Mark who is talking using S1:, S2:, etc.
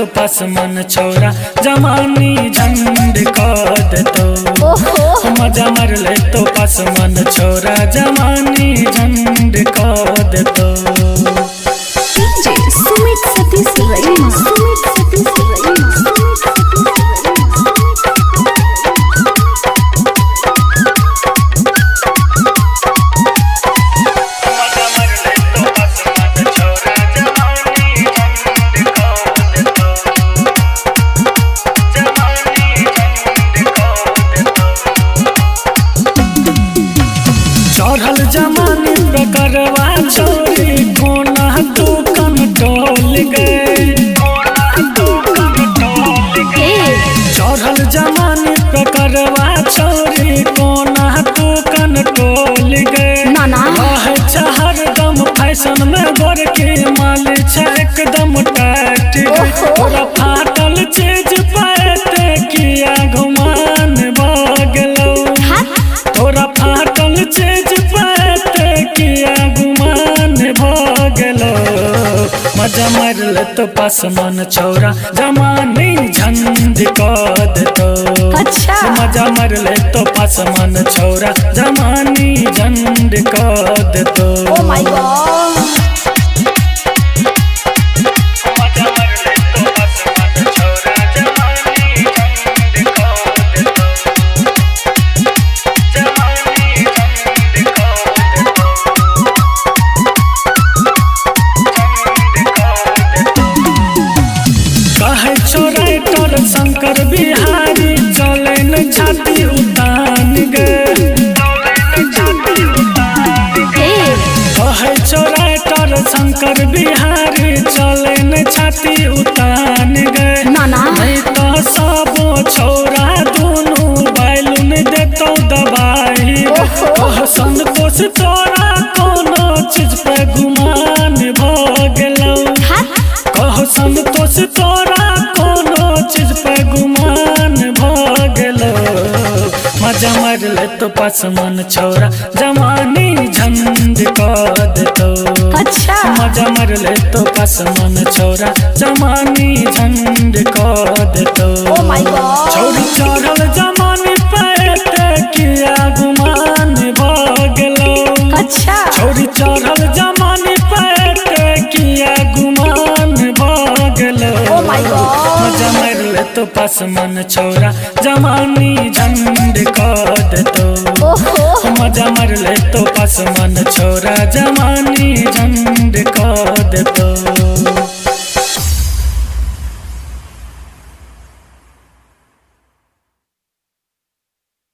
S1: तो पासमन छोरा जमानी झंड को दे तो मजा मर ले तो पासमन छोरा जमानी झंड को दे तो
S2: सुमित सतीश रईमा
S1: चढ़ल जमानी प्रकरवा छोरी कोना तू कंट्रोल गए चढ़ल जमानी प्रकरवा छोरी कोना तू कंट्रोल गए हर दम फैशन में गोर के माल छ एकदम टाइट तोरा फाटल चीज पाते किया घुमान भागलो तोरा फाटल चीज पाते किया गुमान भागलो मजा मरल तो पासमन छोरा जमानी झंड को दे तो मजा मरल तो पासमन छोरा जमानी झंड को दे तो शंकर बिहारी चले न छाती उतान गए राइटर शंकर बिहारी चले न छाती उतान गए नहीं तो सब छोरा दोनों बैलून देतो दबाई संतोष तोरा कोनो चीज पे गुमान भगलो कह संतोष तोरा चीज पे गुमान भागलो मजा मरल तो पासमन छोरा जमानी झंड को दे तो मजा मरल तो पासमन छोरा जमानी झंड को दे तो छोरी चढ़ल जमानी पे किया गुमान भागलो छोरी चढ़ल जमानी पे किया गुमान भागलो मजा मरल तो पासमन छोरा जमानी झंड को दे तो मजा मरल तो पासमन छोरा जमानी झंड को दे तो।